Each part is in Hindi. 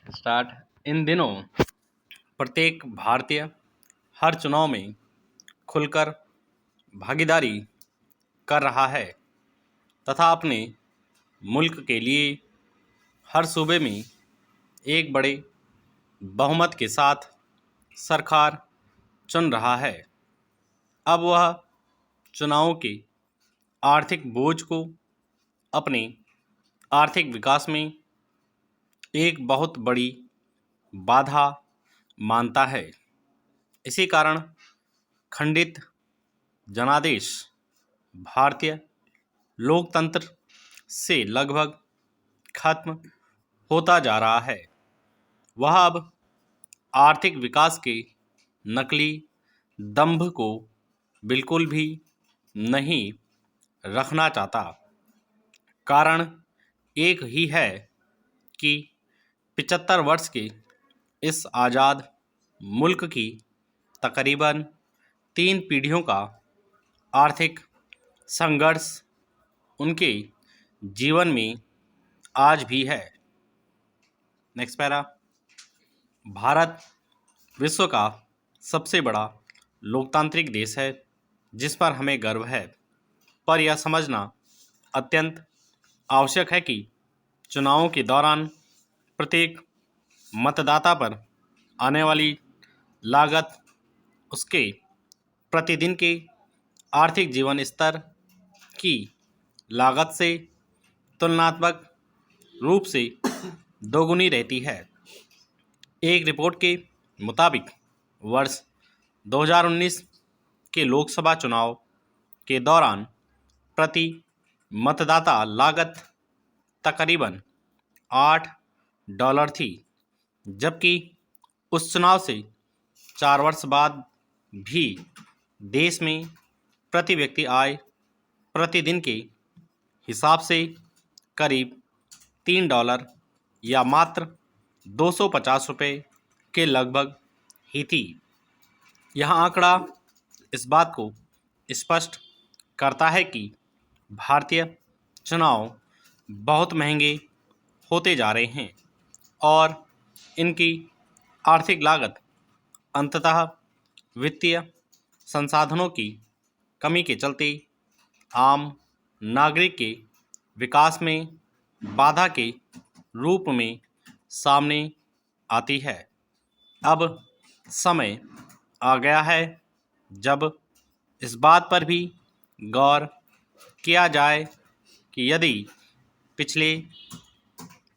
स्टार्ट। इन दिनों प्रत्येक भारतीय हर चुनाव में खुलकर भागीदारी कर रहा है तथा अपने मुल्क के लिए हर सूबे में एक बड़े बहुमत के साथ सरकार चुन रहा है। अब वह चुनावों के आर्थिक बोझ को अपने आर्थिक विकास में एक बहुत बड़ी बाधा मानता है। इसी कारण खंडित जनादेश भारतीय लोकतंत्र से लगभग खत्म होता जा रहा है। वह अब आर्थिक विकास के नकली दंभ को बिल्कुल भी नहीं रखना चाहता। कारण एक ही है कि 75 वर्ष के इस आज़ाद मुल्क की तकरीबन 3 पीढ़ियों का आर्थिक संघर्ष उनके जीवन में आज भी है। Next para. भारत विश्व का सबसे बड़ा लोकतांत्रिक देश है जिस पर हमें गर्व है, पर यह समझना अत्यंत आवश्यक है कि चुनावों के दौरान प्रत्येक मतदाता पर आने वाली लागत उसके प्रतिदिन के आर्थिक जीवन स्तर की लागत से तुलनात्मक रूप से दोगुनी रहती है। एक रिपोर्ट के मुताबिक वर्ष 2019 के लोकसभा चुनाव के दौरान प्रति मतदाता लागत तकरीबन $8 थी, जबकि उस चुनाव से 4 वर्ष बाद भी देश में प्रति व्यक्ति आय प्रतिदिन के हिसाब से करीब $3 या मात्र 250 रुपये के लगभग ही थी। यह आंकड़ा इस बात को स्पष्ट करता है कि भारतीय चुनाव बहुत महंगे होते जा रहे हैं और इनकी आर्थिक लागत अंततः वित्तीय संसाधनों की कमी के चलते आम नागरिक के विकास में बाधा के रूप में सामने आती है। अब समय आ गया है जब इस बात पर भी गौर किया जाए कि यदि पिछले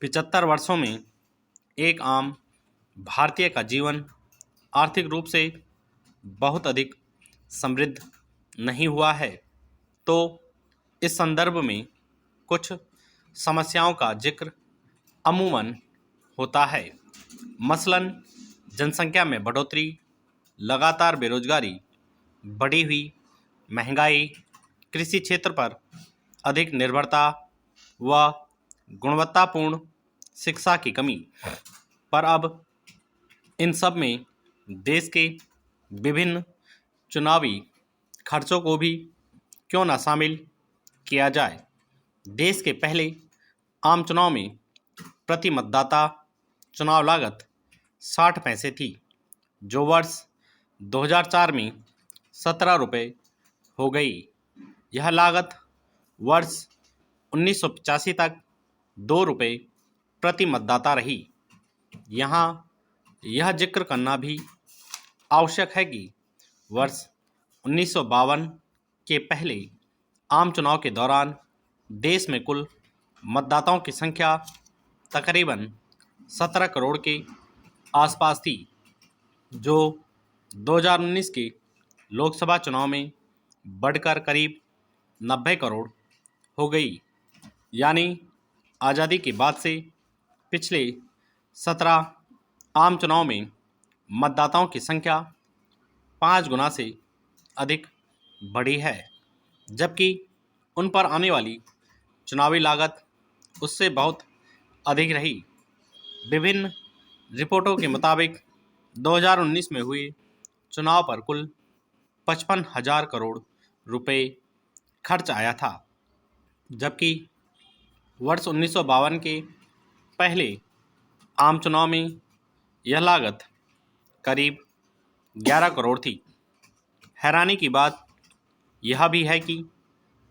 75 वर्षों में एक आम भारतीय का जीवन आर्थिक रूप से बहुत अधिक समृद्ध नहीं हुआ है, तो इस संदर्भ में कुछ समस्याओं का जिक्र अमूमन होता है। मसलन जनसंख्या में बढ़ोतरी, लगातार बेरोजगारी, बढ़ी हुई महंगाई, कृषि क्षेत्र पर अधिक निर्भरता व गुणवत्तापूर्ण शिक्षा की कमी। पर अब इन सब में देश के विभिन्न चुनावी खर्चों को भी क्यों न शामिल किया जाए। देश के पहले आम चुनाव में प्रति मतदाता चुनाव लागत 60 पैसे थी, जो वर्ष 2004 में 17 रुपये हो गई। यह लागत वर्ष 1985 तक 2 रुपये प्रति मतदाता रही। यहाँ यह जिक्र करना भी आवश्यक है कि वर्ष 1952 के पहले आम चुनाव के दौरान देश में कुल मतदाताओं की संख्या तकरीबन 17 करोड़ के आसपास थी, जो 2019 के लोकसभा चुनाव में बढ़कर करीब 90 करोड़ हो गई। यानी आज़ादी के बाद से पिछले 17 आम चुनाव में मतदाताओं की संख्या 5 गुना से अधिक बढ़ी है, जबकि उन पर आने वाली चुनावी लागत उससे बहुत अधिक रही। विभिन्न रिपोर्टों के मुताबिक 2019 में हुए चुनाव पर कुल 55,000 करोड़ रुपए खर्च आया था, जबकि वर्ष 1952 के पहले आम चुनाव में यह लागत करीब 11 करोड़ थी। हैरानी की बात यह भी है कि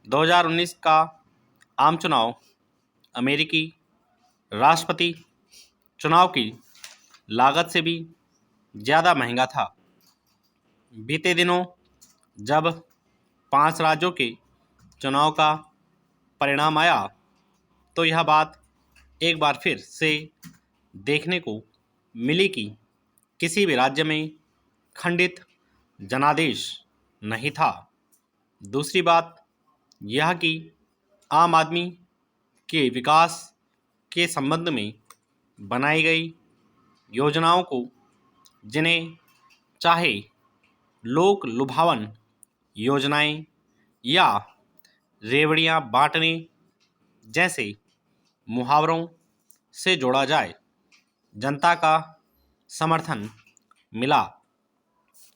2019 का आम चुनाव अमेरिकी राष्ट्रपति चुनाव की लागत से भी ज़्यादा महंगा था। बीते दिनों जब 5 राज्यों के चुनाव का परिणाम आया तो यह बात एक बार फिर से देखने को मिली कि किसी भी राज्य में खंडित जनादेश नहीं था। दूसरी बात यह कि आम आदमी के विकास के संबंध में बनाई गई योजनाओं को, जिन्हें चाहे लोक लुभावन योजनाएं या रेवड़ियां बांटने जैसे मुहावरों से जोड़ा जाए, जनता का समर्थन मिला।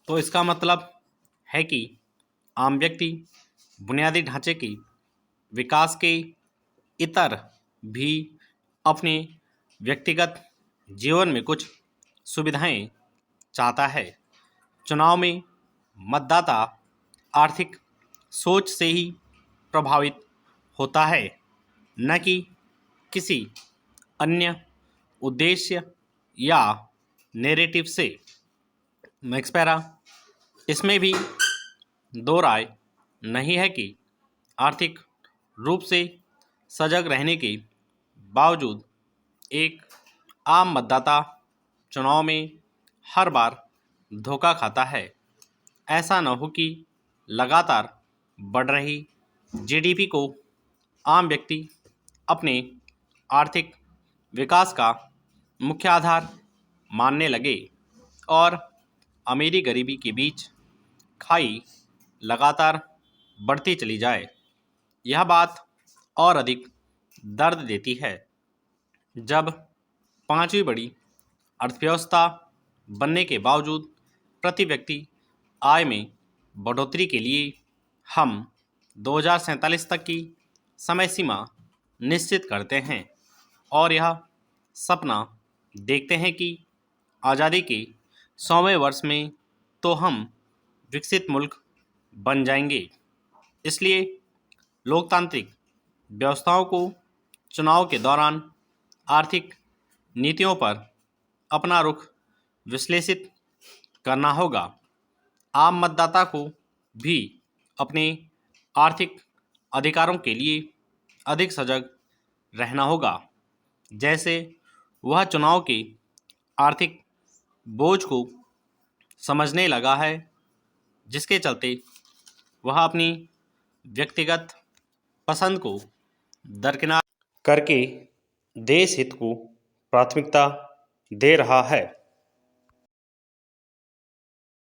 तो इसका मतलब है कि आम व्यक्ति बुनियादी ढांचे के विकास के इतर भी अपने व्यक्तिगत जीवन में कुछ सुविधाएं चाहता है। चुनाव में मतदाता आर्थिक सोच से ही प्रभावित होता है, न कि किसी अन्य उद्देश्य या नैरेटिव से। मैक्स पैरा इसमें भी दो राय नहीं है कि आर्थिक रूप से सजग रहने के बावजूद एक आम मतदाता चुनाव में हर बार धोखा खाता है। ऐसा न हो कि लगातार बढ़ रही जीडीपी को आम व्यक्ति अपने आर्थिक विकास का मुख्य आधार मानने लगे और अमीरी गरीबी के बीच खाई लगातार बढ़ती चली जाए। यह बात और अधिक दर्द देती है जब पांचवी बड़ी अर्थव्यवस्था बनने के बावजूद प्रति व्यक्ति आय में बढ़ोतरी के लिए हम 2047 तक की समय सीमा निश्चित करते हैं और यह सपना देखते हैं कि आज़ादी के 100वें वर्ष में तो हम विकसित मुल्क बन जाएंगे। इसलिए लोकतांत्रिक व्यवस्थाओं को चुनाव के दौरान आर्थिक नीतियों पर अपना रुख विश्लेषित करना होगा। आम मतदाता को भी अपने आर्थिक अधिकारों के लिए अधिक सजग रहना होगा। जैसे वह चुनाव के आर्थिक बोझ को समझने लगा है, जिसके चलते वह अपनी व्यक्तिगत पसंद को दरकिनार करके देश हित को प्राथमिकता दे रहा है।